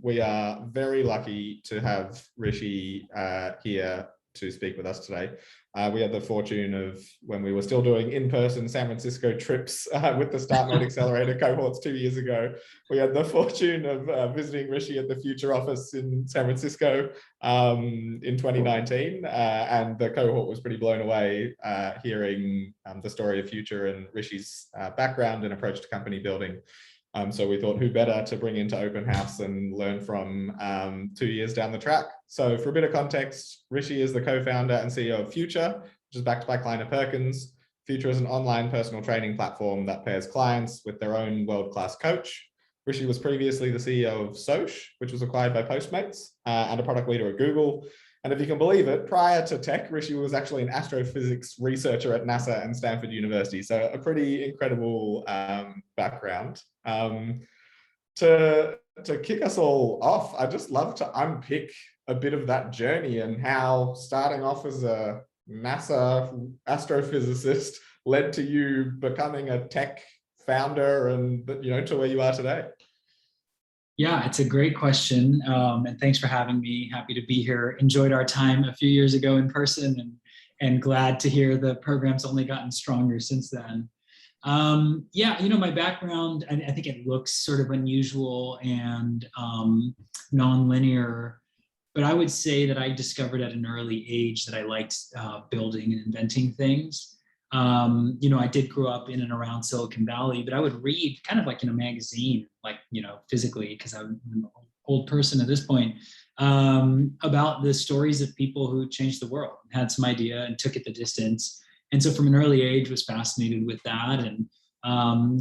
We are very lucky to have Rishi here to speak with us today. We had the fortune of, when we were still doing in-person San Francisco trips with the Startmate Accelerator cohorts 2 years ago, we had the fortune of visiting Rishi at the Future office in San Francisco in 2019. And the cohort was pretty blown away hearing the story of Future and Rishi's background and approach to company building. So we thought, who better to bring into Open House and learn from 2 years down the track. So for a bit of context, Rishi is the co-founder and CEO of Future, which is backed by Kleiner Perkins. Future is an online personal training platform that pairs clients with their own world-class coach. Rishi was previously the CEO of Sosh, which was acquired by Postmates, and a product leader at Google. And if you can believe it, prior to tech, Rishi was actually an astrophysics researcher at NASA and Stanford University. So a pretty incredible background. To kick us all off, I'd just love to unpick a bit of that journey and how starting off as a NASA astrophysicist led to you becoming a tech founder and, you know, to where you are today. Yeah, it's a great question. And thanks for having me. Happy to be here. Enjoyed our time a few years ago in person and glad to hear the program's only gotten stronger since then. Yeah, you know, my background, I think it looks sort of unusual and non-linear, but I would say that I discovered at an early age that I liked building and inventing things. You know, I did grow up in and around Silicon Valley, but I would read kind of like in a magazine, like, you know, physically, because I'm an old person at this point, about the stories of people who changed the world, had some idea and took it the distance. And so from an early age was fascinated with that. And,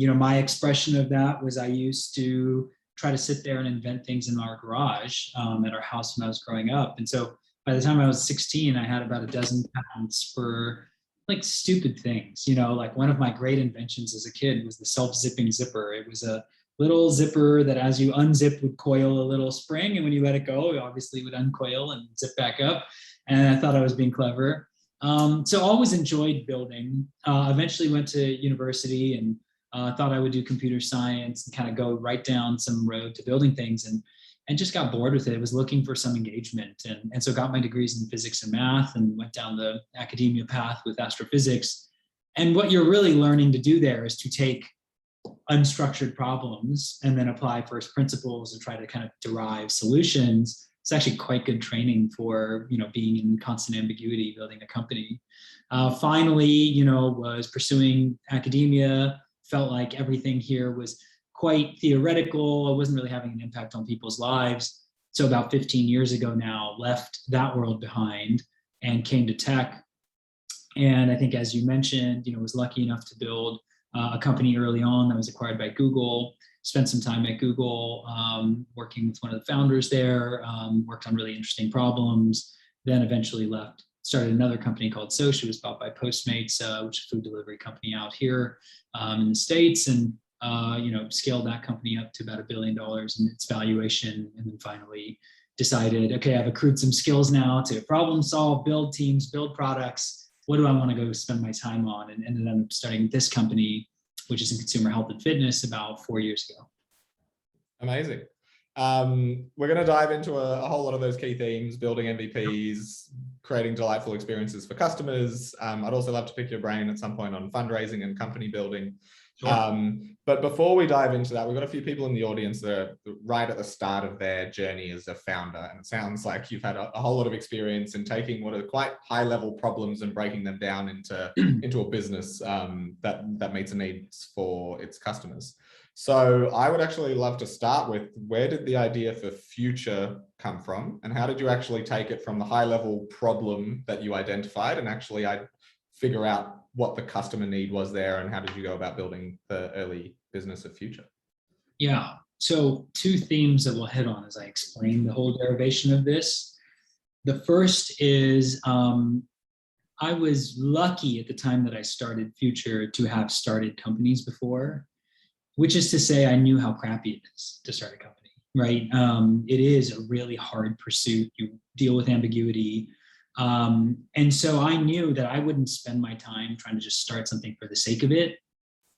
you know, my expression of that was I used to try to sit there and invent things in our garage at our house when I was growing up. And so by the time I was 16, I had about a dozen patents for like stupid things. You know, like one of my great inventions as a kid was the self-zipping zipper. It was a little zipper that as you unzip would coil a little spring. And when you let it go, it obviously would uncoil and zip back up. And I thought I was being clever. So always enjoyed building. Eventually went to university and thought I would do computer science and kind of go right down some road to building things and just got bored with it. I was looking for some engagement. And so got my degrees in physics and math and went down the academia path with astrophysics. And what you're really learning to do there is to take unstructured problems and then apply first principles and try to kind of derive solutions. It's actually quite good training for, you know, being in constant ambiguity, building a company. Finally, you know, was pursuing academia, felt like everything here was quite theoretical. I wasn't really having an impact on people's lives. So about 15 years ago now, left that world behind and came to tech. And I think, as you mentioned, you know, was lucky enough to build a company early on that was acquired by Google. Spent some time at Google working with one of the founders there, worked on really interesting problems, then eventually left, started another company called Sosh. It was bought by Postmates, which is a food delivery company out here in the States, and you know, scaled that company up to about $1 billion in its valuation, and then finally decided, okay, I've accrued some skills now to problem solve, build teams, build products. What do I want to go spend my time on? And ended up starting this company, which is in consumer health and fitness, about 4 years ago. Amazing. We're going to dive into a whole lot of those key themes: building MVPs, creating delightful experiences for customers. I'd also love to pick your brain at some point on fundraising and company building. Sure. But before we dive into that, we've got a few people in the audience that are right at the start of their journey as a founder. And it sounds like you've had a whole lot of experience in taking what are quite high level problems and breaking them down into a business that meets the needs for its customers. So I would actually love to start with, where did the idea for Future come from? And how did you actually take it from the high level problem that you identified and actually figure out what the customer need was there, and how did you go about building the early business of Future? Yeah, so two themes that we'll hit on as I explain the whole derivation of this. The first is I was lucky at the time that I started Future to have started companies before, which is to say I knew how crappy it is to start a company, right? It is a really hard pursuit. You deal with ambiguity. And so I knew that I wouldn't spend my time trying to just start something for the sake of it.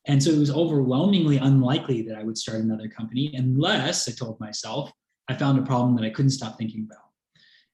And so it was overwhelmingly unlikely that I would start another company unless, I told myself, I found a problem that I couldn't stop thinking about.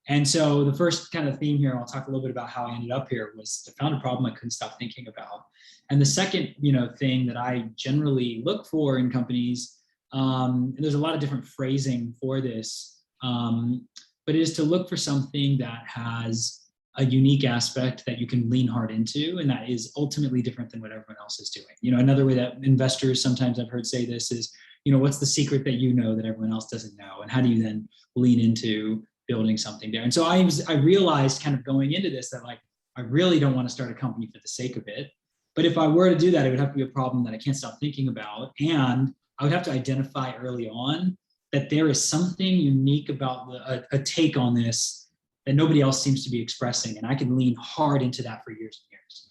And so the first kind of theme here, I'll talk a little bit about how I ended up here, was I found a problem I couldn't stop thinking about. And the second, thing that I generally look for in companies, and there's a lot of different phrasing for this, but it is to look for something that has a unique aspect that you can lean hard into, and that is ultimately different than what everyone else is doing. Another way that investors, sometimes I've heard say this is, what's the secret that that everyone else doesn't know? And how do you then lean into building something there? And so I realized kind of going into this that, like, I really don't want to start a company for the sake of it. But if I were to do that, it would have to be a problem that I can't stop thinking about. And I would have to identify early on that there is something unique about a take on this that nobody else seems to be expressing. And I can lean hard into that for years and years.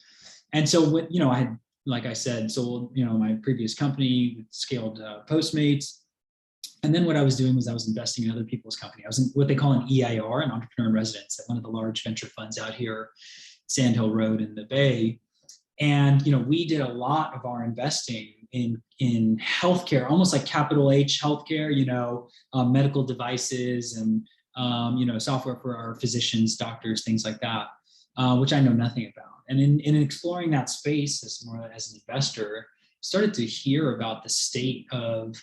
And so what, I had, like I said, sold, my previous company, scaled Postmates. And then what I was doing was I was investing in other people's company. I was in what they call an EIR, an entrepreneur in residence, at one of the large venture funds out here, Sand Hill Road in the Bay. And, we did a lot of our investing in healthcare, almost like capital H healthcare, medical devices and, software for our physicians, doctors, things like that, which I know nothing about. And in exploring that space as an investor, started to hear about the state of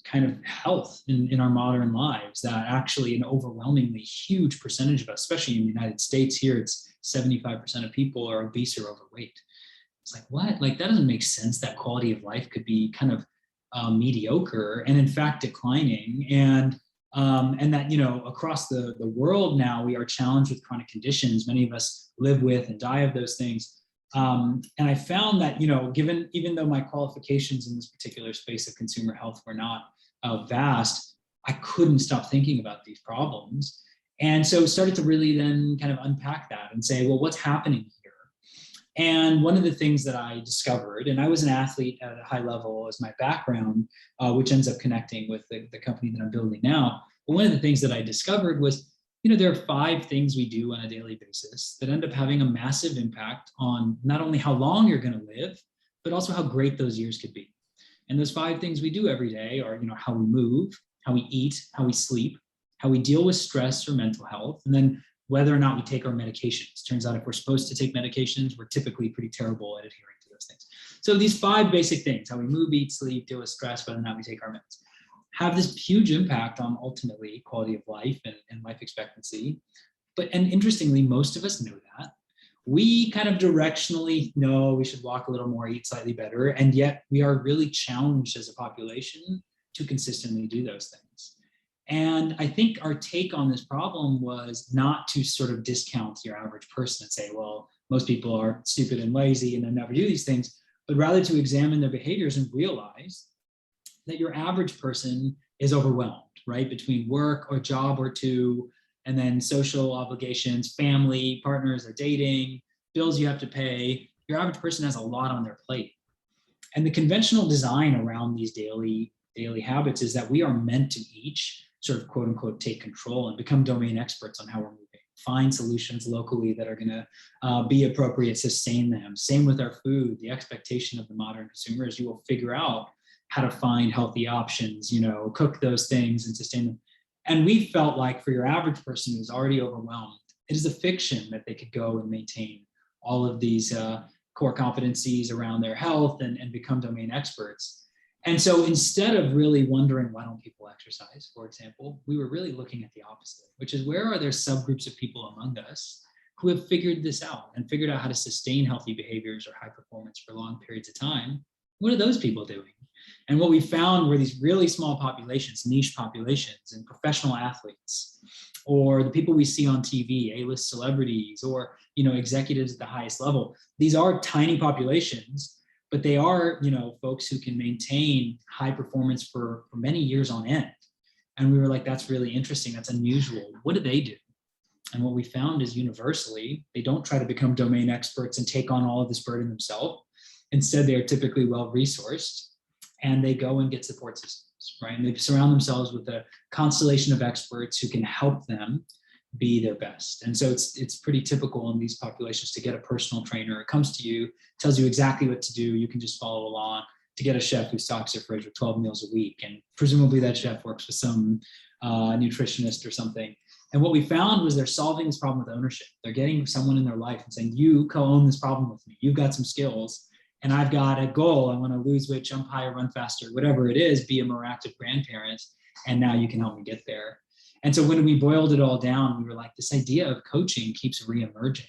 kind of health in our modern lives, that actually an overwhelmingly huge percentage of us, especially in the United States here, it's 75% of people are obese or overweight. It's like, what? Like, that doesn't make sense. That quality of life could be kind of mediocre and in fact declining. And that, across the world now, we are challenged with chronic conditions. Many of us live with and die of those things. And I found that, even though my qualifications in this particular space of consumer health were not vast, I couldn't stop thinking about these problems. And so started to really then kind of unpack that and say, well, what's happening here? And one of the things that I discovered, and I was an athlete at a high level as my background, which ends up connecting with the company that I'm building now. But one of the things that I discovered was, there are 5 things we do on a daily basis that end up having a massive impact on not only how long you're going to live, but also how great those years could be. And those 5 things we do every day are, how we move, how we eat, how we sleep, how we deal with stress or mental health, and then whether or not we take our medications. Turns out if we're supposed to take medications, we're typically pretty terrible at adhering to those things. So these 5 basic things, how we move, eat, sleep, deal with stress, whether or not we take our meds, have this huge impact on ultimately quality of life and life expectancy. And interestingly, most of us know that. We kind of directionally know we should walk a little more, eat slightly better, and yet we are really challenged as a population to consistently do those things. And I think our take on this problem was not to sort of discount your average person and say, well, most people are stupid and lazy and they never do these things, but rather to examine their behaviors and realize that your average person is overwhelmed, right? Between work or job or two, and then social obligations, family, partners are dating, bills you have to pay. Your average person has a lot on their plate. And the conventional design around these daily habits is that we are meant to each sort of quote unquote take control and become domain experts on how we're moving, find solutions locally that are going to be appropriate, sustain them. Same with our food. The expectation of the modern consumer is you will figure out how to find healthy options, cook those things and sustain them. And we felt like for your average person who's already overwhelmed, it is a fiction that they could go and maintain all of these core competencies around their health and become domain experts. And so instead of really wondering, why don't people exercise, for example, we were really looking at the opposite, which is where are there subgroups of people among us who have figured this out and figured out how to sustain healthy behaviors or high performance for long periods of time? What are those people doing? And what we found were these really small populations, niche populations, and professional athletes, or the people we see on TV, A-list celebrities, or executives at the highest level. These are tiny populations, but they are folks who can maintain high performance for many years on end. And we were like, that's really interesting. That's unusual. What do they do? And what we found is universally, they don't try to become domain experts and take on all of this burden themselves. Instead, they are typically well-resourced and they go and get support systems, right? And they surround themselves with a constellation of experts who can help them be their best. And so it's pretty typical in these populations to get a personal trainer. It comes to you, tells you exactly what to do. You can just follow along. to get a chef who stocks their fridge with 12 meals a week. And presumably that chef works with some nutritionist or something. And what we found was they're solving this problem with ownership. They're getting someone in their life and saying, you co-own this problem with me. You've got some skills and I've got a goal. I want to lose weight, jump higher, run faster, whatever it is, be a more active grandparent. And now you can help me get there. And so when we boiled it all down, we were like, this idea of coaching keeps reemerging.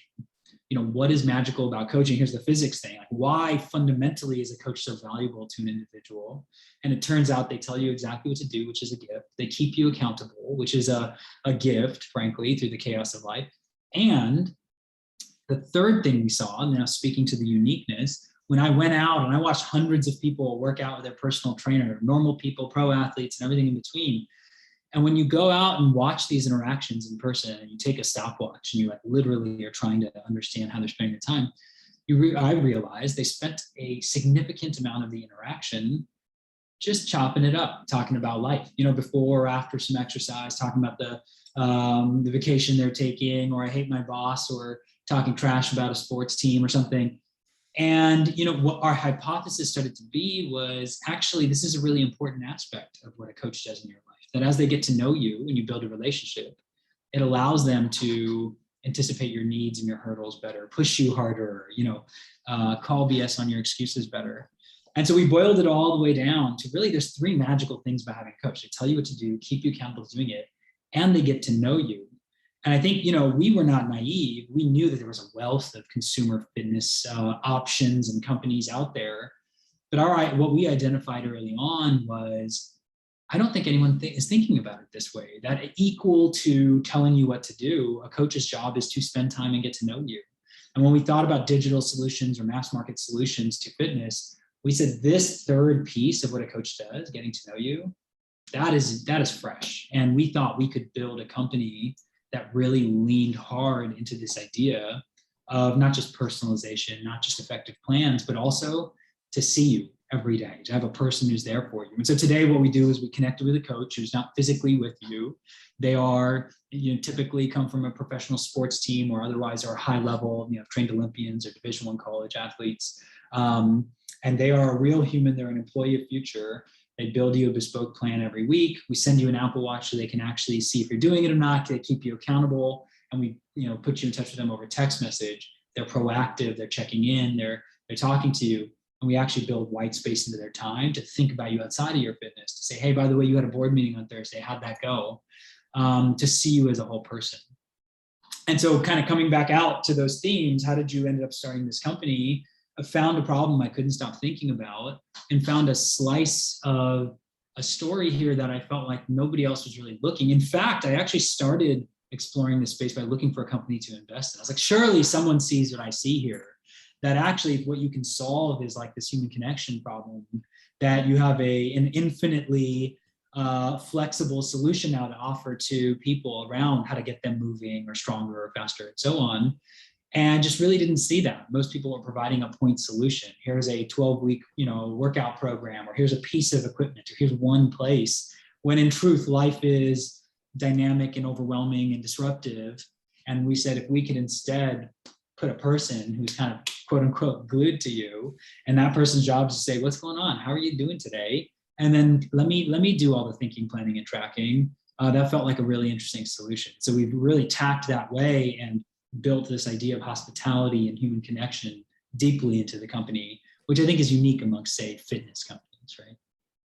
What is magical about coaching? Here's the physics thing. Like, why fundamentally is a coach so valuable to an individual? And it turns out they tell you exactly what to do, which is a gift. They keep you accountable, which is a gift, frankly, through the chaos of life. And the third thing we saw, now speaking to the uniqueness, when I went out and I watched hundreds of people work out with their personal trainer, normal people, pro athletes, and everything in between. And when you go out and watch these interactions in person and you take a stopwatch and you literally are trying to understand how they're spending their time, I realized they spent a significant amount of the interaction just chopping it up, talking about life, before or after some exercise, talking about the vacation they're taking, or I hate my boss, or talking trash about a sports team or something. And what our hypothesis started to be was, actually, this is a really important aspect of what a coach does in your life. That as they get to know you and you build a relationship, it allows them to anticipate your needs and your hurdles better, push you harder, call BS on your excuses better. And so we boiled it all the way down to really, there's three magical things about having a coach. They tell you what to do, keep you accountable to doing it, and they get to know you. And I think, we were not naive. We knew that there was a wealth of consumer fitness options and companies out there. But what we identified early on was, I don't think anyone is thinking about it this way, that equal to telling you what to do, a coach's job is to spend time and get to know you. And when we thought about digital solutions or mass market solutions to fitness, we said this third piece of what a coach does, getting to know you, that is fresh. And we thought we could build a company that really leaned hard into this idea of not just personalization, not just effective plans, but also to see you every day, to have a person who's there for you. And so today what we do is we connect with a coach who's not physically with you. They are, typically come from a professional sports team or otherwise are high level, trained Olympians or Division I college athletes. And they are a real human. They're an employee of Future. They build you a bespoke plan every week. We send you an Apple Watch so they can actually see if you're doing it or not. They keep you accountable. And we, put you in touch with them over text message. They're proactive. They're checking in. They're talking to you. And we actually build white space into their time to think about you outside of your fitness, to say, hey, by the way, you had a board meeting on Thursday. How'd that go? To see you as a whole person. And so kind of coming back out to those themes, how did you end up starting this company? I found a problem I couldn't stop thinking about and found a slice of a story here that I felt like nobody else was really looking. In fact, I actually started exploring this space by looking for a company to invest in. I was like, surely someone sees what I see here. That actually what you can solve is like this human connection problem, that you have an infinitely flexible solution now to offer to people around how to get them moving or stronger or faster and so on. And just really didn't see that. Most people were providing a point solution. Here's a 12-week, workout program, or here's a piece of equipment, or here's one place, when in truth, life is dynamic and overwhelming and disruptive. And we said, if we could instead put a person who's kind of quote unquote glued to you, and that person's job is to say, what's going on? How are you doing today? And then let me do all the thinking, planning, and tracking. That felt like a really interesting solution. So we've really tacked that way and built this idea of hospitality and human connection deeply into the company, which I think is unique amongst, say, fitness companies, right?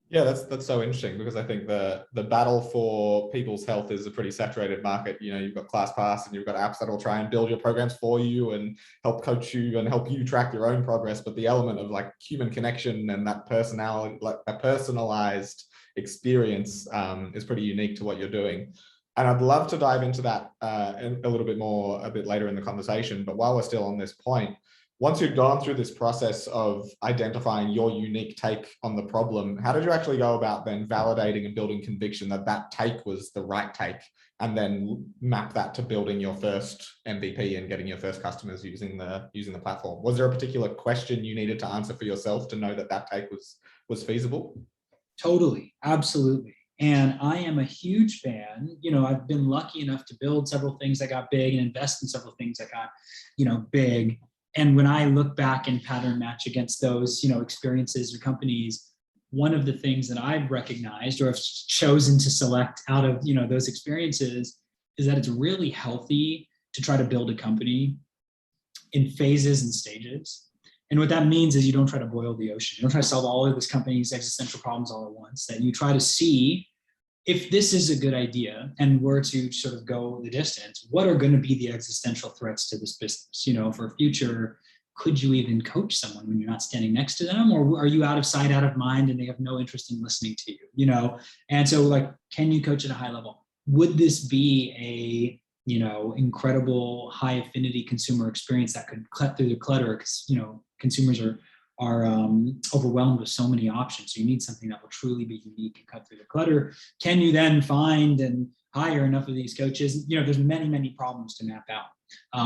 Yeah, that's so interesting, because I think the battle for people's health is a pretty saturated market. You've got ClassPass and you've got apps that will try and build your programs for you and help coach you and help you track your own progress. But the element of like human connection and that personality, like a personalized experience, is pretty unique to what you're doing. And I'd love to dive into that a little bit more a bit later in the conversation. But while we're still on this point, once you've gone through this process of identifying your unique take on the problem, how did you actually go about then validating and building conviction that that take was the right take, and then map that to building your first MVP and getting your first customers using the platform? Was there a particular question you needed to answer for yourself to know that that take was feasible? Totally, absolutely. And I am a huge fan. I've been lucky enough to build several things that got big and invest in several things that got, big. And when I look back and pattern match against those, experiences or companies, one of the things that I've recognized or have chosen to select out of, those experiences is that it's really healthy to try to build a company in phases and stages. And what that means is you don't try to boil the ocean. You don't try to solve all of this company's existential problems all at once. That you try to see if this is a good idea and were to sort of go the distance, what are going to be the existential threats to this business? For future, could you even coach someone when you're not standing next to them? Or are you out of sight, out of mind, and they have no interest in listening to you? And so can you coach at a high level? Would this be a, incredible high affinity consumer experience that could cut through the clutter? Because, consumers are overwhelmed with so many options. So you need something that will truly be unique and cut through the clutter. Can you then find and hire enough of these coaches? There's many, many problems to map out.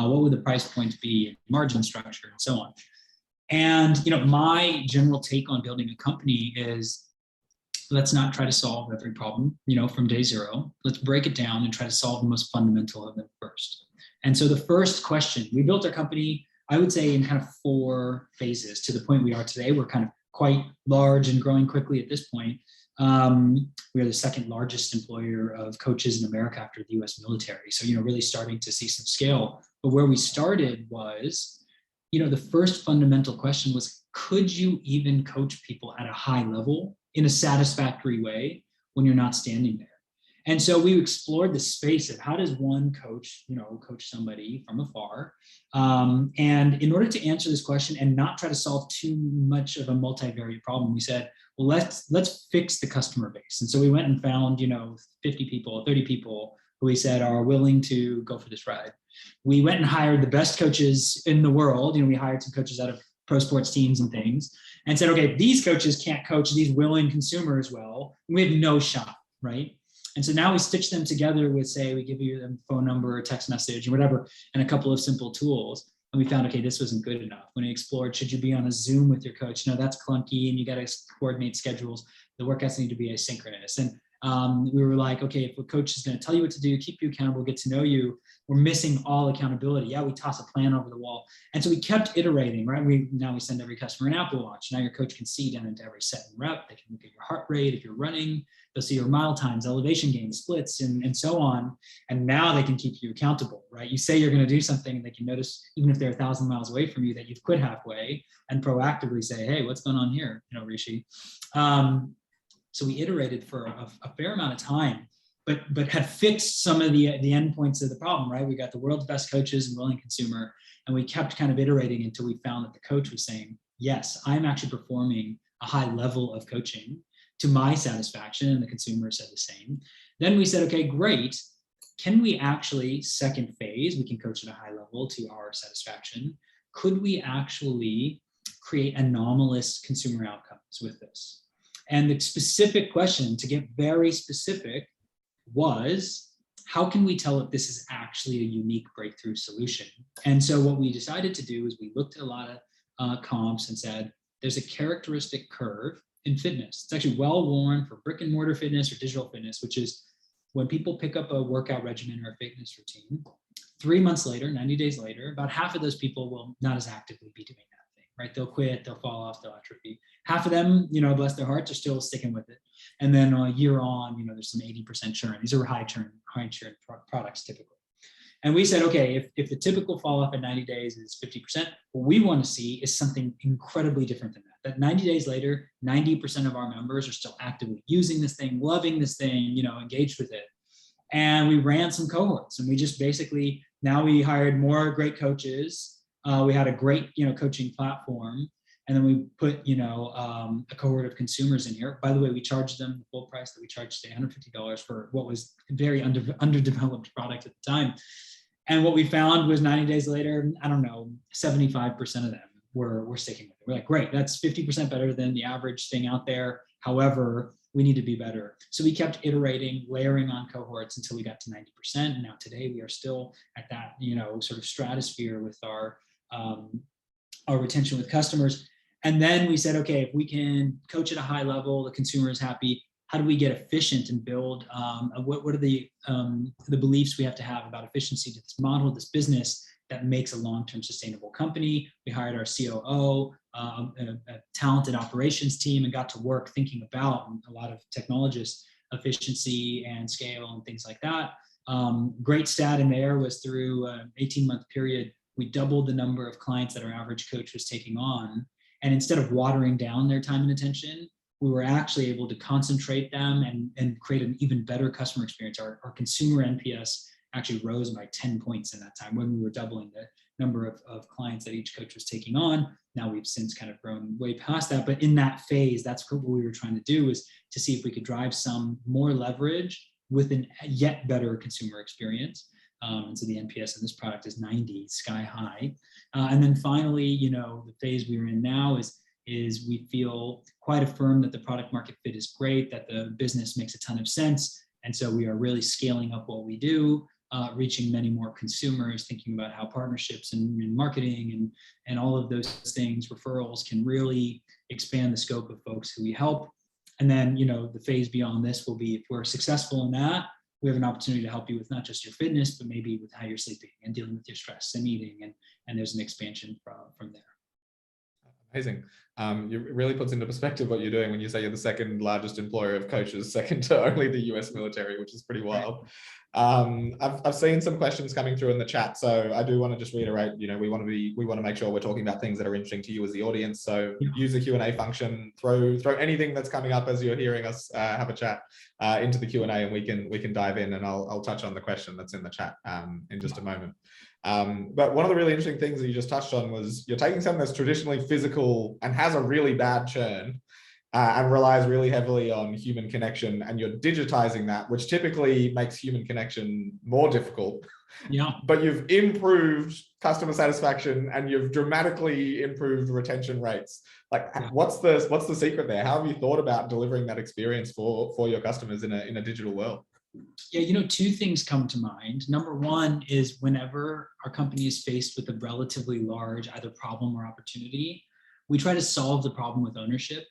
What would the price points be, margin structure, and so on. And, my general take on building a company is, let's not try to solve every problem, from day zero. Let's break it down and try to solve the most fundamental of them first. And so the first question, we built our company, I would say, in kind of 4 phases to the point we are today. We're kind of quite large and growing quickly at this point. We are the second largest employer of coaches in America after the US military. So, really starting to see some scale. But where we started was, the first fundamental question was, could you even coach people at a high level in a satisfactory way when you're not standing there? And so we explored the space of how does one coach, coach somebody from afar. And in order to answer this question and not try to solve too much of a multivariate problem, we said, well, let's fix the customer base. And so we went and found, 50 people, 30 people who we said are willing to go for this ride. We went and hired the best coaches in the world. We hired some coaches out of pro sports teams and things, and said, okay, these coaches can't coach these willing consumers well. We have no shot, right? And so now we stitch them together with, say, we give you a phone number or text message or whatever, and a couple of simple tools. And we found, okay, this wasn't good enough. When we explored, should you be on a Zoom with your coach? No, that's clunky, and you got to coordinate schedules. The workouts need to be asynchronous. And we were like, okay, if a coach is going to tell you what to do, keep you accountable, get to know you, we're missing all accountability. Yeah, we toss a plan over the wall. And so we kept iterating, right? Now we send every customer an Apple Watch. Now your coach can see down into every set and rep. They can look at your heart rate. If you're running, they'll see your mile times, elevation gains, splits, and so on. And now they can keep you accountable, right? You say you're going to do something, and they can notice, even if they're 1,000 miles away from you, that you've quit halfway, and proactively say, hey, what's going on here, Rishi? So we iterated for a fair amount of time, but had fixed some of the endpoints of the problem, right? We got the world's best coaches and willing consumer, and we kept kind of iterating until we found that the coach was saying, yes, I'm actually performing a high level of coaching to my satisfaction, and the consumer said the same. Then we said, okay, great. Can we actually, second phase, we can coach at a high level to our satisfaction. Could we actually create anomalous consumer outcomes with this? And the specific question, to get very specific, was, how can we tell if this is actually a unique breakthrough solution? And so what we decided to do is we looked at a lot of comps and said, there's a characteristic curve in fitness. It's actually well worn for brick and mortar fitness or digital fitness, which is when people pick up a workout regimen or a fitness routine, 3 months later, 90 days later, about half of those people will not as actively be doing that thing, right? They'll quit, they'll fall off, they'll atrophy. Half of them, bless their hearts, are still sticking with it. And then a year on, there's some 80% churn. These are high churn products typically. And we said, okay, if the typical fall off at 90 days is 50%, what we want to see is something incredibly different than that. That 90 days later, 90% of our members are still actively using this thing, loving this thing, engaged with it. And we ran some cohorts, and we just basically, now we hired more great coaches. We had a great, coaching platform. And then we put, a cohort of consumers in here. By the way, we charged them the full price that we charged today, $150 for what was a very underdeveloped product at the time. And what we found was 90 days later, 75% of them were sticking with it. We're like, great, that's 50% better than the average thing out there. However, we need to be better. So we kept iterating, layering on cohorts until we got to 90%. And now today we are still at that, sort of stratosphere with our retention with customers. And then we said, okay, if we can coach at a high level, the consumer is happy, how do we get efficient and build, what are the beliefs we have to have about efficiency to this model, this business, that makes a long-term sustainable company. We hired our COO, a talented operations team, and got to work thinking about a lot of technologists, efficiency and scale and things like that. Great stat in there was through an 18-month period, we doubled the number of clients that our average coach was taking on. And instead of watering down their time and attention, we were actually able to concentrate them and create an even better customer experience. Our consumer NPS actually rose by 10 points in that time when we were doubling the number of clients that each coach was taking on. Now we've since kind of grown way past that. But in that phase, that's what we were trying to do, is to see if we could drive some more leverage with a yet better consumer experience. And so the NPS in this product is 90, sky high. And then finally, the phase we are in now is we feel quite affirmed that the product market fit is great, that the business makes a ton of sense. And so we are really scaling up what we do, reaching many more consumers, thinking about how partnerships and marketing and all of those things, referrals, can really expand the scope of folks who we help. And then, the phase beyond this will be, if we're successful in that, we have an opportunity to help you with not just your fitness, but maybe with how you're sleeping and dealing with your stress and eating. And there's an expansion from there. Amazing. It really puts into perspective what you're doing when you say you're the second largest employer of coaches, second to only the US military, which is pretty wild. I've seen some questions coming through in the chat, so I do want to just reiterate, we want to make sure we're talking about things that are interesting to you as the audience. So use the Q&A function, throw anything that's coming up as you're hearing us have a chat into the Q&A, and we can dive in, and I'll touch on the question that's in the chat in just a moment. But one of the really interesting things that you just touched on was you're taking something that's traditionally physical and has a really bad churn and relies really heavily on human connection, and you're digitizing that, which typically makes human connection more difficult. Yeah. But you've improved customer satisfaction and you've dramatically improved retention rates. Like, what's the secret there? How have you thought about delivering that experience for your customers in a digital world? Yeah, two things come to mind. Number one is whenever our company is faced with a relatively large either problem or opportunity, we try to solve the problem with ownership,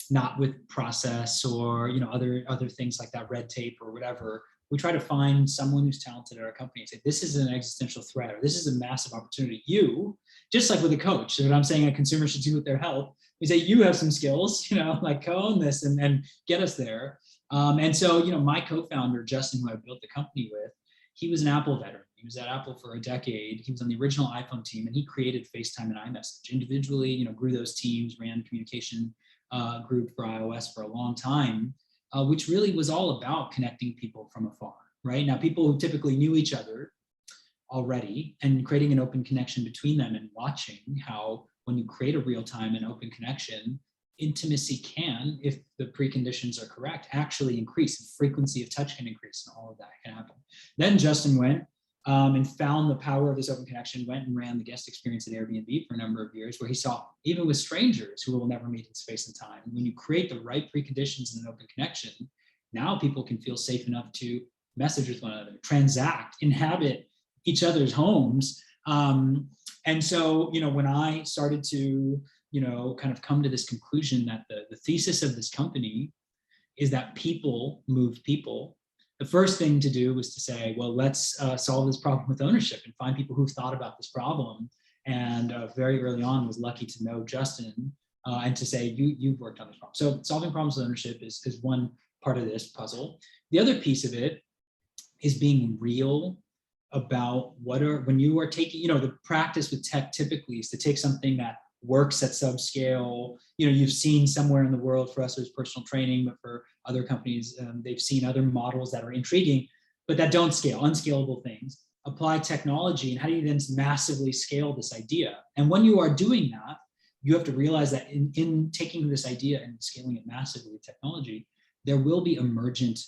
not with process or other things like that, red tape or whatever. We try to find someone who's talented at our company and say, this is an existential threat, or this is a massive opportunity. You, just like with a coach, what I'm saying a consumer should do with their help, we say, you have some skills, like co-own this and get us there. And so, my co-founder, Justin, who I built the company with, he was an Apple veteran. He was at Apple for a decade. He was on the original iPhone team, and he created FaceTime and iMessage individually, grew those teams, ran communication group for iOS for a long time, which really was all about connecting people from afar, right? Now, people who typically knew each other already and creating an open connection between them, and watching how when you create a real-time and open connection, intimacy can, if the preconditions are correct, actually increase. The frequency of touch can increase, and all of that can happen. Then Justin went and found the power of this open connection, went and ran the guest experience at Airbnb for a number of years, where he saw, even with strangers who will never meet in space and time, when you create the right preconditions in an open connection, now people can feel safe enough to message with one another, transact, inhabit each other's homes. And so, when I started to, kind of come to this conclusion that the thesis of this company is that people move people, the first thing to do was to say, well, let's solve this problem with ownership and find people who've thought about this problem. And very early on was lucky to know Justin and to say, you've worked on this problem. So solving problems with ownership is one part of this puzzle. The other piece of it is being real about when you are taking, the practice with tech typically is to take something that works at subscale. You've seen somewhere in the world, for us there's personal training, but for other companies, they've seen other models that are intriguing, but that don't scale, unscalable things. Apply technology, and how do you then massively scale this idea? And when you are doing that, you have to realize that in taking this idea and scaling it massively with technology, there will be emergent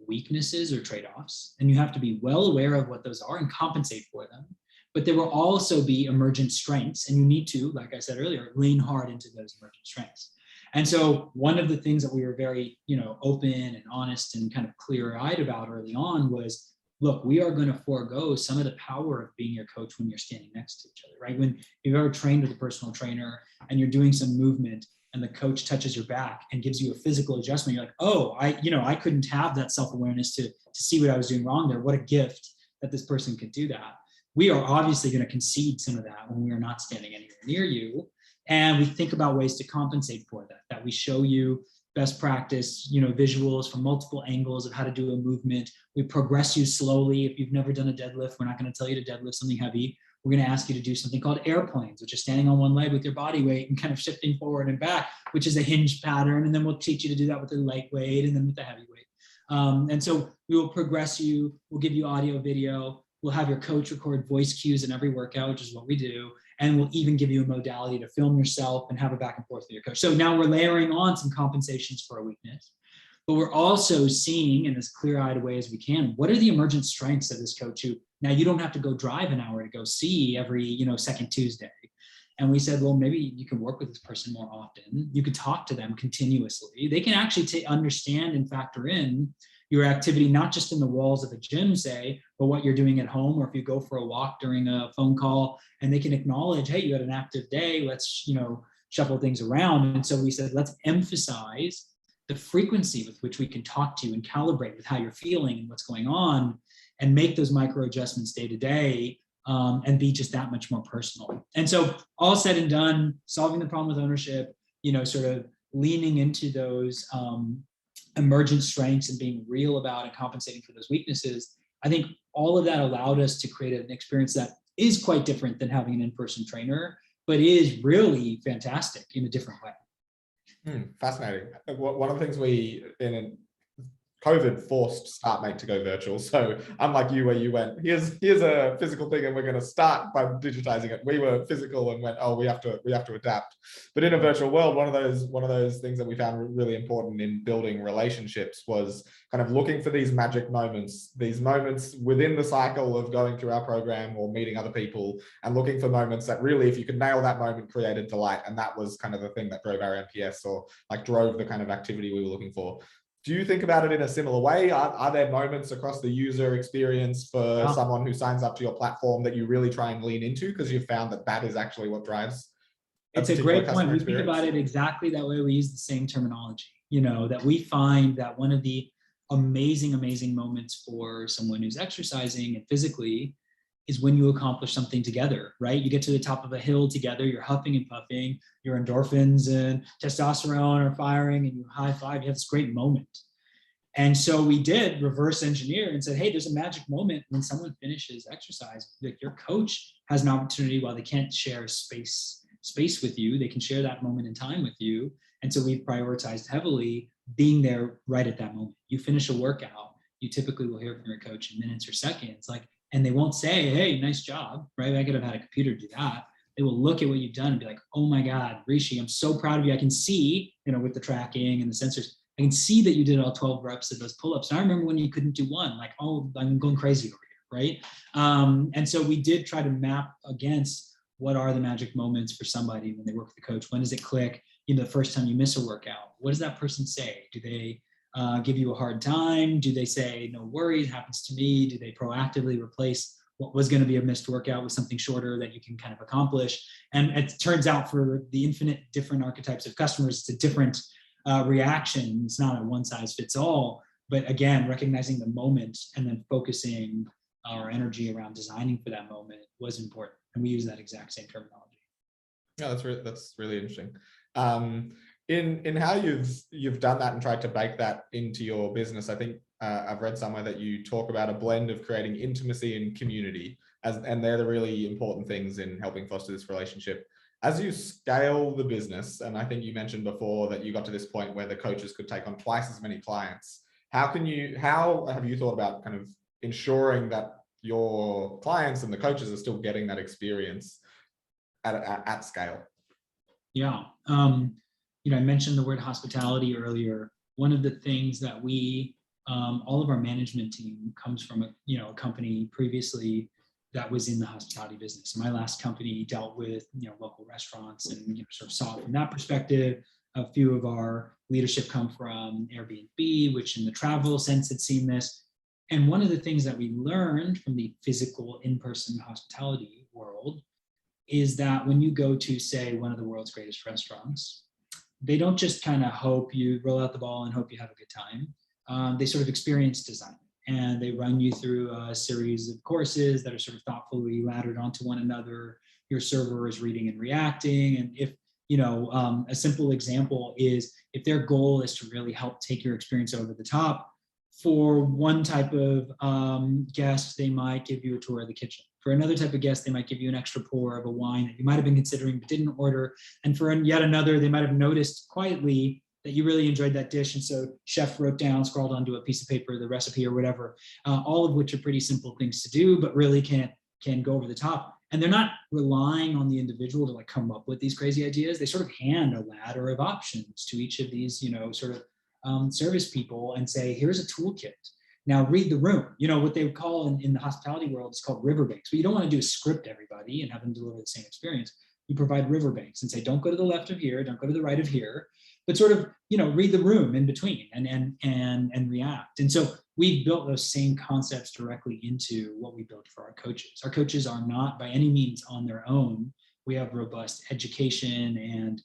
weaknesses or trade-offs, and you have to be well aware of what those are and compensate for them. But there will also be emergent strengths, and you need to, like I said earlier, lean hard into those emergent strengths. And so one of the things that we were very, open and honest and kind of clear-eyed about early on was, look, we are going to forego some of the power of being your coach when you're standing next to each other, right? When you've ever trained with a personal trainer and you're doing some movement and the coach touches your back and gives you a physical adjustment, you're like, oh, I couldn't have that self-awareness to see what I was doing wrong there. What a gift that this person could do that. we are obviously going to concede some of that when we are not standing anywhere near you. And we think about ways to compensate for that we show you best practice, visuals from multiple angles of how to do a movement. We progress you slowly. If you've never done a deadlift, we're not going to tell you to deadlift something heavy. We're going to ask you to do something called airplanes, which is standing on one leg with your body weight and kind of shifting forward and back, which is a hinge pattern. And then we'll teach you to do that with the lightweight and then with the heavyweight. And so we will progress you. We'll give you audio, video. We'll have your coach record voice cues in every workout, which is what we do. And we'll even give you a modality to film yourself and have a back and forth with your coach. So now we're layering on some compensations for a weakness, but we're also seeing in as clear-eyed a way as we can, what are the emergent strengths of this coach who, now you don't have to go drive an hour to go see every, second Tuesday. And we said, well, maybe you can work with this person more often. You could talk to them continuously. They can actually understand and factor in your activity, not just in the walls of a gym, say, but what you're doing at home, or if you go for a walk during a phone call, and they can acknowledge, hey, you had an active day, let's, shuffle things around. And so we said, let's emphasize the frequency with which we can talk to you and calibrate with how you're feeling and what's going on, and make those micro adjustments day to day, and be just that much more personal. And so all said and done, solving the problem with ownership, sort of leaning into those emergent strengths and being real about and compensating for those weaknesses. I think all of that allowed us to create an experience that is quite different than having an in-person trainer, but is really fantastic in a different way. Fascinating. One of the things COVID forced Startmate to go virtual. So unlike you, where you went, here's a physical thing and we're going to start by digitizing it. We were physical and went, oh, we have to adapt. But in a virtual world, one of those things that we found really important in building relationships was kind of looking for these magic moments, these moments within the cycle of going through our program or meeting other people, and looking for moments that really, if you could nail that moment, created delight. And that was kind of the thing that drove our NPS, or like drove the kind of activity we were looking for. Do you think about it in a similar way? Are there moments across the user experience for someone who signs up to your platform that you really try and lean into, because you've found that is actually what drives? It's a great point. We think about it exactly that way. We use the same terminology, that we find that one of the amazing, amazing moments for someone who's exercising and physically is when you accomplish something together, right? You get to the top of a hill together, you're huffing and puffing, your endorphins and testosterone are firing, and you high five, you have this great moment. And so we did reverse engineer and said, hey, there's a magic moment when someone finishes exercise, that your coach has an opportunity, while they can't share space with you, they can share that moment in time with you. And so we've prioritized heavily being there right at that moment. You finish a workout, you typically will hear from your coach in minutes or seconds, and they won't say, hey, nice job, right? I could have had a computer do that. They will look at what you've done and be like, oh my God, Rishi, I'm so proud of you. I can see, with the tracking and the sensors, I can see that you did all 12 reps of those pull-ups. And I remember when you couldn't do one, like, oh, I'm going crazy over here, right? And so we did try to map against what are the magic moments for somebody when they work with the coach. When does it click? The first time you miss a workout, what does that person say? Do they give you a hard time? Do they say, no worries, happens to me? Do they proactively replace what was going to be a missed workout with something shorter that you can kind of accomplish? And it turns out for the infinite different archetypes of customers, it's a different reaction. It's not a one size fits all, but again, recognizing the moment and then focusing our energy around designing for that moment was important. And we use that exact same terminology. Yeah, that's really interesting. In how you've done that and tried to bake that into your business, I think I've read somewhere that you talk about a blend of creating intimacy and community, and they're the really important things in helping foster this relationship. As you scale the business, and I think you mentioned before that you got to this point where the coaches could take on twice as many clients, how have you thought about kind of ensuring that your clients and the coaches are still getting that experience at scale? Yeah. I mentioned the word hospitality earlier. One of the things that we, all of our management team comes from a company previously that was in the hospitality business. My last company dealt with, local restaurants and sort of saw it from that perspective. A few of our leadership come from Airbnb, which in the travel sense had seen this. And one of the things that we learned from the physical in-person hospitality world is that when you go to, say, one of the world's greatest restaurants, they don't just kind of hope you roll out the ball and hope you have a good time. They sort of experience design. and they run you through a series of courses that are sort of thoughtfully laddered onto one another. Your server is reading and reacting. And if, a simple example is if their goal is to really help take your experience over the top, for one type of guest, they might give you a tour of the kitchen. For another type of guest, they might give you an extra pour of a wine that you might have been considering but didn't order. And for yet another, they might have noticed quietly that you really enjoyed that dish. And so chef wrote down, scrawled onto a piece of paper, the recipe or whatever, all of which are pretty simple things to do, but really can go over the top. And they're not relying on the individual to like come up with these crazy ideas. They sort of hand a ladder of options to each of these, sort of service people and say, here's a toolkit. Now read the room. What they would call in the hospitality world is called riverbanks. But you don't want to do a script everybody and have them deliver the same experience. You provide riverbanks and say, don't go to the left of here, don't go to the right of here, but sort of, read the room in between and react. And so we've built those same concepts directly into what we built for our coaches. Our coaches are not by any means on their own. We have robust education and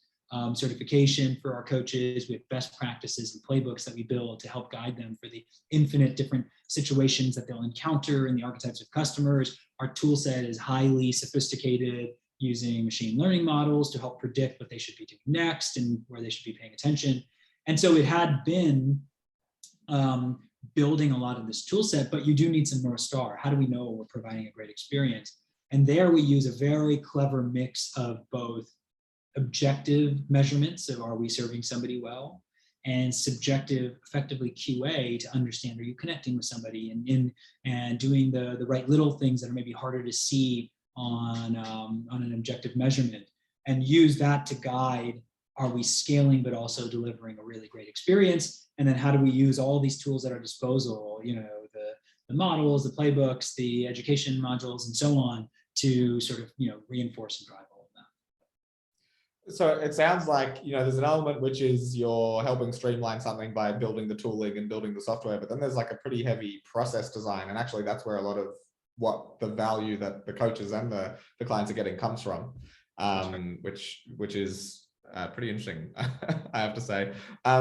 certification for our coaches. We have best practices and playbooks that we build to help guide them for the infinite different situations that they'll encounter and the archetypes of customers. Our tool set is highly sophisticated, using machine learning models to help predict what they should be doing next and where they should be paying attention. And so it had been building a lot of this tool set, but you do need some North Star. How do we know we're providing a great experience? And there we use a very clever mix of both objective measurements, so are we serving somebody well, and subjective, effectively QA to understand, are you connecting with somebody and doing the right little things that are maybe harder to see on an objective measurement, and use that to guide, are we scaling but also delivering a really great experience? And then how do we use all these tools at our disposal, the models, the playbooks, the education modules, and so on, to sort of reinforce and drive all of that. So it sounds like, there's an element which is you're helping streamline something by building the tooling and building the software, but then there's like a pretty heavy process design. And actually that's where a lot of what the value that the coaches and the clients are getting comes from, which is pretty interesting, I have to say. So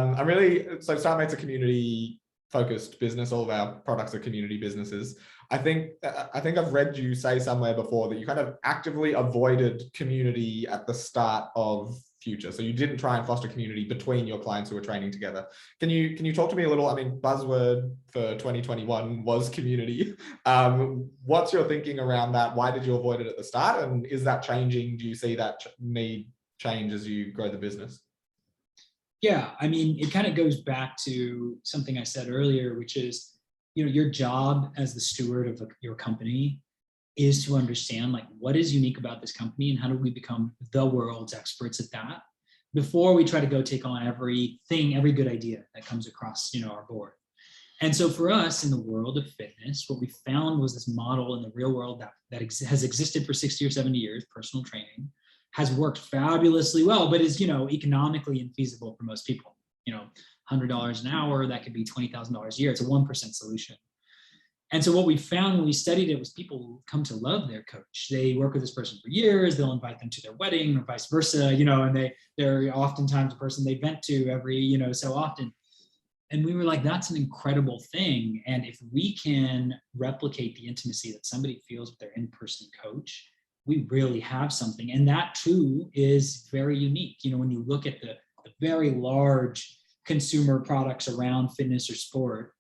Startmate's a community focused business. All of our products are community businesses. I think I've read you say somewhere before that you kind of actively avoided community at the start of Future. So you didn't try and foster community between your clients who are training together. Can you talk to me a little? Buzzword for 2021 was community. What's your thinking around that? Why did you avoid it at the start? And is that changing? Do you see that need change as you grow the business? Yeah, it kind of goes back to something I said earlier, which is, your job as the steward of your company is to understand what is unique about this company and how do we become the world's experts at that before we try to go take on every good idea that comes across our board. And so for us in the world of fitness, what we found was this model in the real world that has existed for 60 or 70 years, personal training, has worked fabulously well, but is economically infeasible for most people. $100 an hour, that could be $20,000 a year. It's a 1% solution. And so what we found when we studied it was people come to love their coach. They work with this person for years. They'll invite them to their wedding or vice versa, and they're oftentimes a person they vent to every, so often. And we were like, that's an incredible thing. And if we can replicate the intimacy that somebody feels with their in-person coach, we really have something. And that too is very unique. When you look at the very large consumer products around fitness or sport,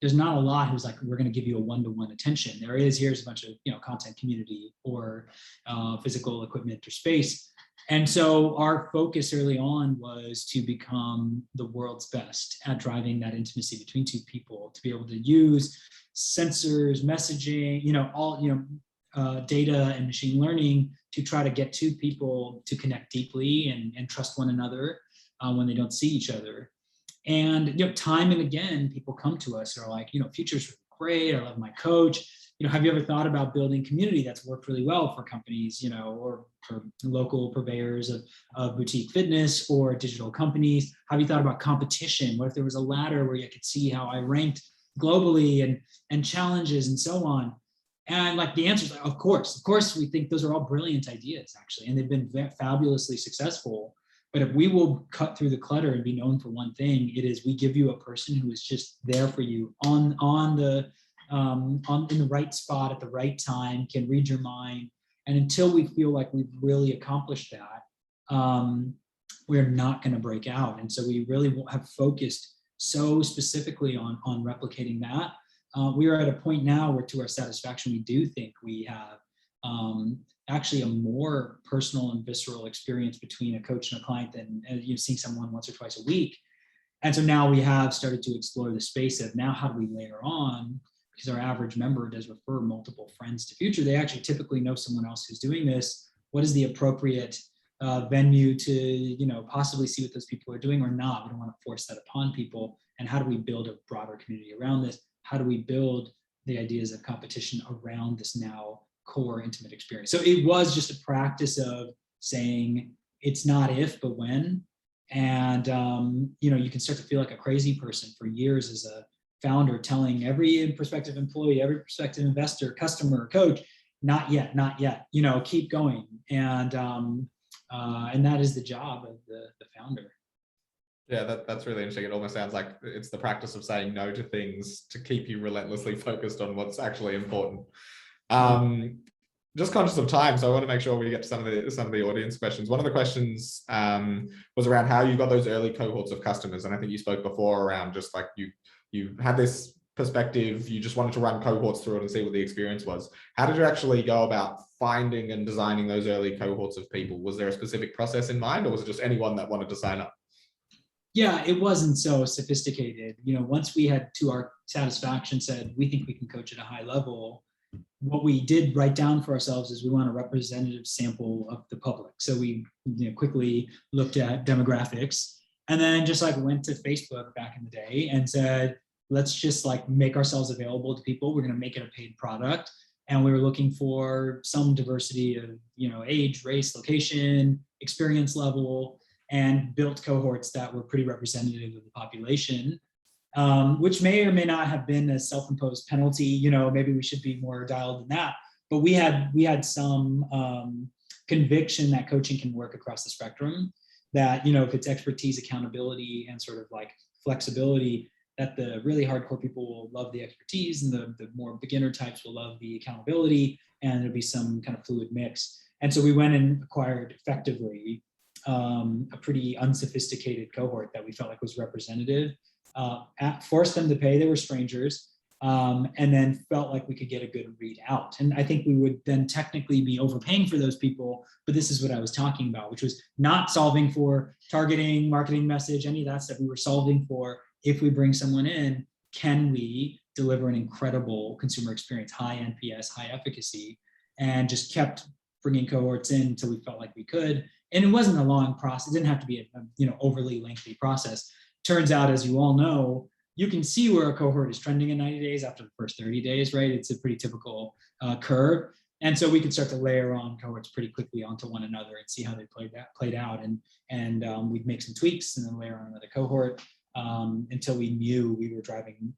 there's not a lot who's like, we're going to give you a one-to-one attention. There is, here's a bunch of content community or physical equipment or space. And so our focus early on was to become the world's best at driving that intimacy between two people, to be able to use sensors, messaging, data and machine learning to try to get two people to connect deeply and trust one another when they don't see each other. And time and again, people come to us and are like, Future's really great. I love my coach. Have you ever thought about building community that's worked really well for companies, or for local purveyors of boutique fitness or digital companies? Have you thought about competition? What if there was a ladder where you could see how I ranked globally and challenges and so on? And the answer is, of course, we think those are all brilliant ideas, actually, and they've been fabulously successful. But if we will cut through the clutter and be known for one thing, it is we give you a person who is just there for you on the in the right spot at the right time, can read your mind. And until we feel like we've really accomplished that, we're not going to break out. And so we really have focused so specifically on replicating that. We are at a point now where, to our satisfaction, we do think we have actually a more personal and visceral experience between a coach and a client than seeing someone once or twice a week. And so now we have started to explore the space of now how do we layer on, because our average member does refer multiple friends to Future. They actually typically know someone else who's doing this. What is the appropriate venue to possibly see what those people are doing or not? We don't want to force that upon people. And how do we build a broader community around this? How do we build the ideas of competition around this now core intimate experience? So it was just a practice of saying it's not if, but when. And you can start to feel like a crazy person for years as a founder, telling every prospective employee, every prospective investor, customer, coach, not yet, keep going. And that is the job of the founder. Yeah, that's really interesting. It almost sounds like it's the practice of saying no to things to keep you relentlessly focused on what's actually important. Just conscious of time, so I want to make sure we get to some of the audience questions. One of the questions was around how you got those early cohorts of customers, and I think you spoke before around just like you had this perspective, you just wanted to run cohorts through it and see what the experience was. How did you actually go about finding and designing those early cohorts of people? Was there a specific process in mind, or was it just anyone that wanted to sign up? Yeah, it wasn't so sophisticated. Once we had, to our satisfaction, said we think we can coach at a high level, what we did write down for ourselves is we want a representative sample of the public. So we quickly looked at demographics and then just went to Facebook back in the day and said, let's just make ourselves available to people. We're going to make it a paid product. And we were looking for some diversity of, age, race, location, experience level, and built cohorts that were pretty representative of the population. Which may or may not have been a self-imposed penalty. Maybe we should be more dialed in that. But we had some conviction that coaching can work across the spectrum. That if it's expertise, accountability, and sort of flexibility, that the really hardcore people will love the expertise, and the more beginner types will love the accountability, and there'll be some kind of fluid mix. And so we went and acquired effectively a pretty unsophisticated cohort that we felt like was representative. Forced them to pay, they were strangers, and then felt like we could get a good read out. And I think we would then technically be overpaying for those people, but this is what I was talking about, which was not solving for targeting, marketing message, any of that stuff. We were solving for, if we bring someone in, can we deliver an incredible consumer experience, high NPS, high efficacy, and just kept bringing cohorts in until we felt like we could. And it wasn't a long process. It didn't have to be a overly lengthy process. Turns out, as you all know, you can see where a cohort is trending in 90 days after the first 30 days, right? It's a pretty typical curve. And so we could start to layer on cohorts pretty quickly onto one another and see how they played out. And we'd make some tweaks and then layer on another cohort until we knew we were driving,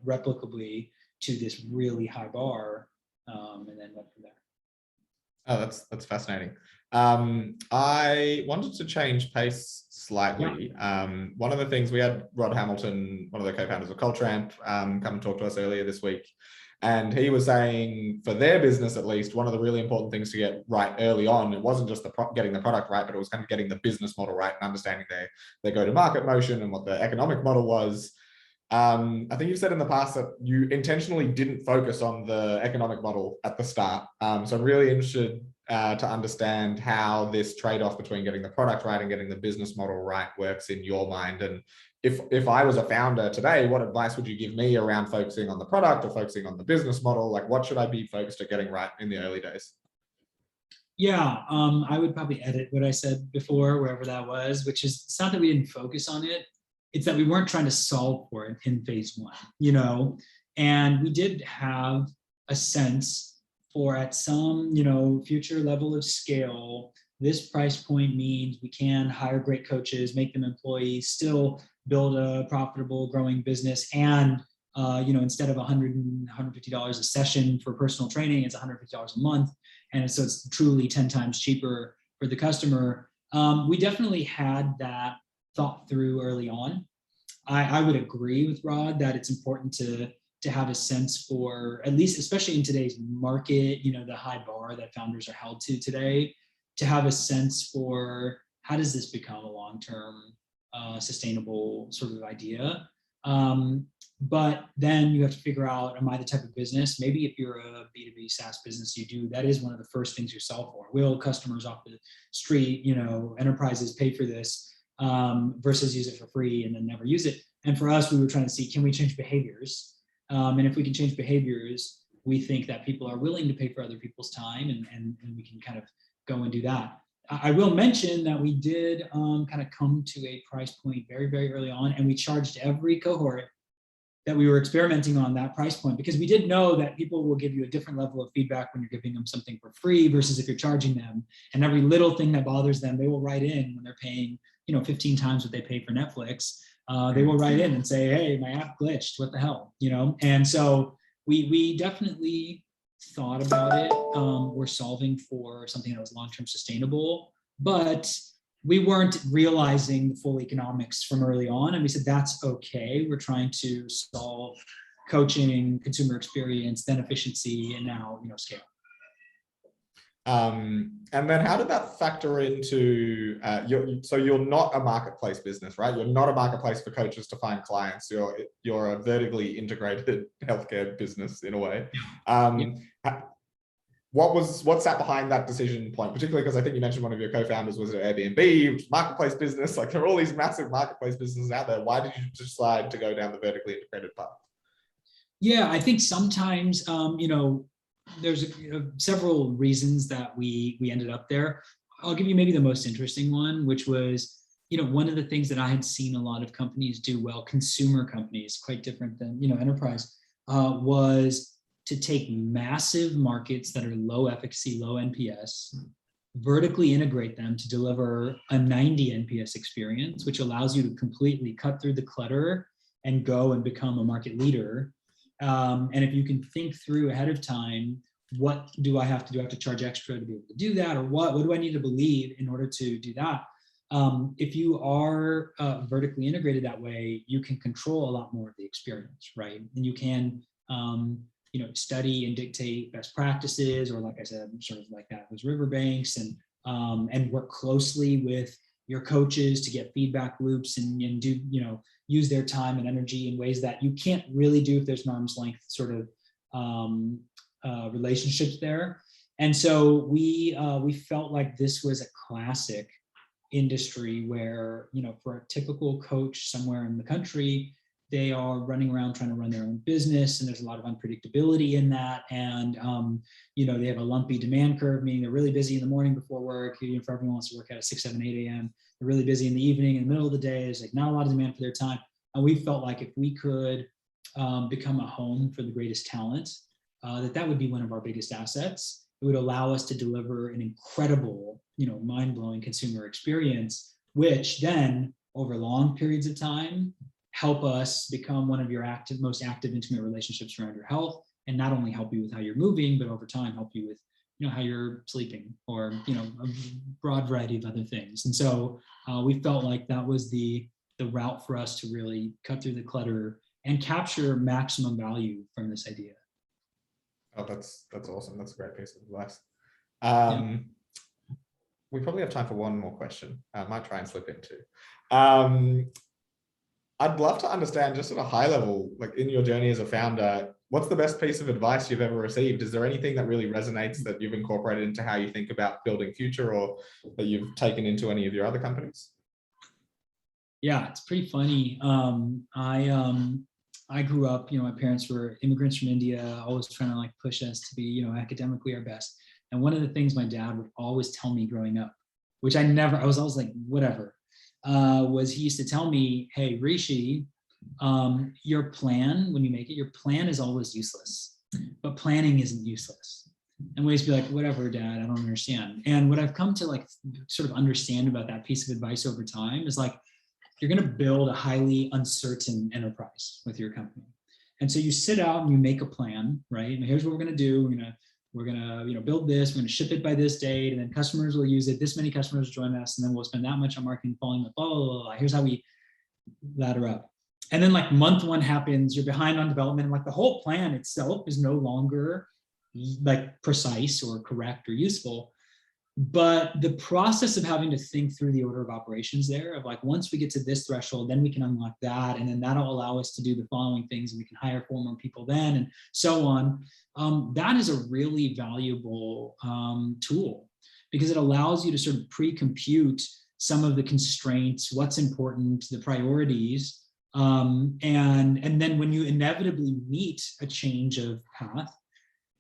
replicably to this really high bar, and then went from there. Oh, that's fascinating. I wanted to change pace slightly. Yeah. One of the things, we had Rod Hamilton, one of the co-founders of CultureAmp, come and talk to us earlier this week. And he was saying, for their business at least, one of the really important things to get right early on, it wasn't just getting the product right, but it was kind of getting the business model right and understanding their go-to-market motion and what the economic model was. I think you've said in the past that you intentionally didn't focus on the economic model at the start. So I'm really interested to understand how this trade-off between getting the product right and getting the business model right works in your mind. And if I was a founder today, what advice would you give me around focusing on the product or focusing on the business model? What should I be focused on getting right in the early days? Yeah, I would probably edit what I said before, wherever that was, which is, it's not that we didn't focus on it. It's that we weren't trying to solve for it in phase one, and we did have a sense for, at some, future level of scale, this price point means we can hire great coaches, make them employees, still build a profitable, growing business. And, instead of $100 and $150 a session for personal training, it's $150 a month. And so it's truly 10 times cheaper for the customer. We definitely had that thought through early on. I would agree with Rod that it's important to to have a sense for, at least, especially in today's market, the high bar that founders are held to today, to have a sense for how does this become a long-term sustainable sort of idea. But then you have to figure out, am I the type of business? Maybe if you're a B2B SaaS business, that is one of the first things you sell for. Will customers off the street, enterprises pay for this versus use it for free and then never use it? And for us, we were trying to see, can we change behaviors? And if we can change behaviors, we think that people are willing to pay for other people's time, and we can kind of go and do that. I will mention that we did kind of come to a price point very, very early on, and we charged every cohort that we were experimenting on that price point, because we did know that people will give you a different level of feedback when you're giving them something for free versus if you're charging them. And every little thing that bothers them, they will write in when they're paying 15 times what they pay for Netflix. They will write in and say, hey, my app glitched, what the hell, And so we definitely thought about it. We're solving for something that was long-term sustainable, but we weren't realizing the full economics from early on. And we said, that's okay. We're trying to solve coaching, consumer experience, then efficiency, and now, scale. And then how did that factor into so you're not a marketplace business, right? You're not a marketplace for coaches to find clients. You're a vertically integrated healthcare business in a way. What sat behind that decision point, particularly because I think you mentioned one of your co-founders was at Airbnb, which is a marketplace business. Like, there are all these massive marketplace businesses out there. Why did you decide to go down the vertically integrated path? Yeah, I think sometimes, there's several reasons that we ended up there. I'll give you maybe the most interesting one, which was, one of the things that I had seen a lot of companies do well, consumer companies, quite different than, enterprise, was to take massive markets that are low efficacy, low NPS, vertically integrate them to deliver a 90 NPS experience, which allows you to completely cut through the clutter and go and become a market leader. And if you can think through ahead of time, what do I have to do? I have to charge extra to be able to do that? Or what do I need to believe in order to do that? If you are vertically integrated that way, you can control a lot more of the experience, right? And you can, study and dictate best practices, or like I said, sort of like that, those riverbanks, and work closely with your coaches to get feedback loops and do, use their time and energy in ways that you can't really do if there's an arm's length sort of relationships there. And so we felt like this was a classic industry where, for a typical coach somewhere in the country, they are running around trying to run their own business, and there's a lot of unpredictability in that. And, they have a lumpy demand curve, meaning they're really busy in the morning before work. If everyone wants to work out at 6, 7, 8 a.m., they're really busy in the evening. In the middle of the day, there's like not a lot of demand for their time. And we felt like if we could become a home for the greatest talent, that would be one of our biggest assets. It would allow us to deliver an incredible, mind-blowing consumer experience, which then over long periods of time help us become one of your most active, intimate relationships around your health, and not only help you with how you're moving, but over time help you with how you're sleeping, or a broad variety of other things. And so we felt like that was the route for us to really cut through the clutter and capture maximum value from this idea. Oh, that's awesome. That's a great piece of advice. We probably have time for one more question. I might try and slip in two. I'd love to understand, just at a high level, like in your journey as a founder, what's the best piece of advice you've ever received? Is there anything that really resonates that you've incorporated into how you think about building future, or that you've taken into any of your other companies? Yeah, it's pretty funny. I grew up, my parents were immigrants from India, always trying to push us to be, academically our best. And one of the things my dad would always tell me growing up, which I was always like, whatever, was he used to tell me, hey, Rishi, your plan, when you make it, your plan is always useless, but planning isn't useless. And we used to be like, whatever, Dad, I don't understand. And what I've come to sort of understand about that piece of advice over time is you're going to build a highly uncertain enterprise with your company. And so you sit out and you make a plan, right? And here's what we're going to do. We're going to build this, we're going to ship it by this date, and then customers will use it. This many customers join us, and then we'll spend that much on marketing, following the blah, blah, blah, blah. Here's how we ladder up. And then like month one happens, you're behind on development, and like the whole plan itself is no longer like precise or correct or useful. But the process of having to think through the order of operations there, of like, once we get to this threshold, then we can unlock that, and then that'll allow us to do the following things, and we can hire 4 more people then, and so on. That is a really valuable tool, because it allows you to sort of pre-compute some of the constraints, what's important, the priorities, and then when you inevitably meet a change of path,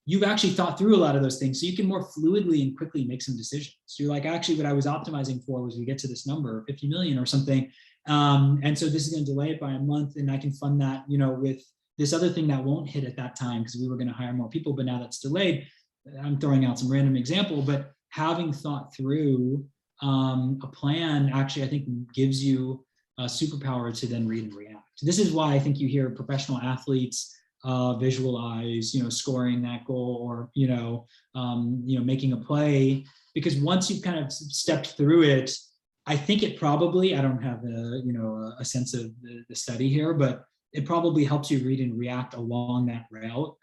you've actually thought through a lot of those things, so you can more fluidly and quickly make some decisions. So you're like, actually, what I was optimizing for was we get to this number, 50 million or something, and so this is going to delay it by a month, and I can fund that, with this other thing that won't hit at that time because we were going to hire more people, but now that's delayed. I'm throwing out some random example, but having thought through a plan actually, I think, gives you a superpower to then read and react. This is why I think you hear professional athletes visualize, scoring that goal, or making a play, because once you've kind of stepped through it, I think it probably, I don't have a sense of the study here, but it probably helps you read and react along that route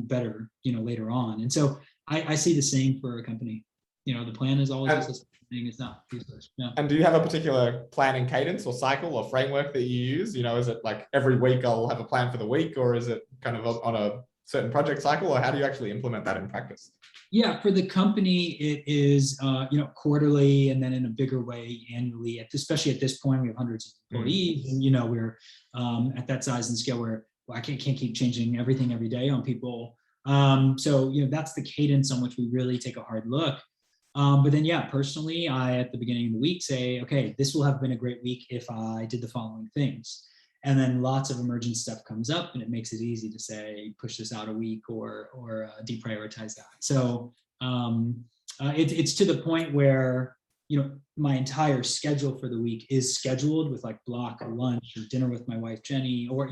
better, later on. And so I see the same for a company. The plan is always this thing. It's not useless. Yeah. And do you have a particular planning cadence or cycle or framework that you use? Is it like every week I'll have a plan for the week, or is it kind of on a certain project cycle, or how do you actually implement that in practice? Yeah, for the company, it is quarterly, and then in a bigger way annually. Especially at this point, we have hundreds of employees, and we're at that size and scale where I can't keep changing everything every day on people. So that's the cadence on which we really take a hard look. But then, personally, I, at the beginning of the week, say, okay, this will have been a great week if I did the following things. And then lots of emergent stuff comes up, and it makes it easy to say, push this out a week or deprioritize that. So it's to the point where, my entire schedule for the week is scheduled with like block or lunch or dinner with my wife, Jenny, or,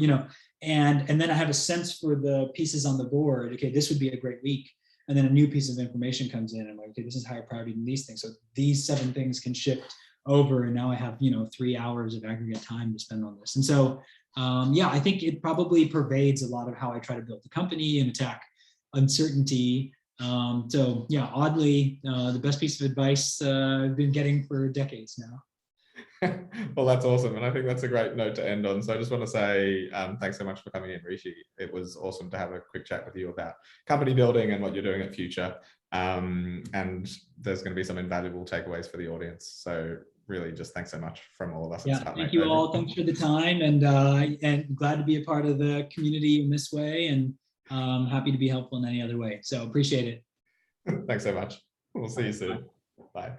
and then I have a sense for the pieces on the board. Okay, this would be a great week. And then a new piece of information comes in, and I'm like, okay, this is higher priority than these things. So these 7 things can shift over, and now I have 3 hours of aggregate time to spend on this. And so I think it probably pervades a lot of how I try to build the company and attack uncertainty. Oddly, the best piece of advice I've been getting for decades now. Well, that's awesome. And I think that's a great note to end on. So I just want to say thanks so much for coming in, Rishi. It was awesome to have a quick chat with you about company building and what you're doing at Future. And there's going to be some invaluable takeaways for the audience. So really just thanks so much from all of us. Yeah, thank you all. Thanks for the time, and glad to be a part of the community in this way, and happy to be helpful in any other way. So appreciate it. Thanks so much. We'll see you soon. Bye.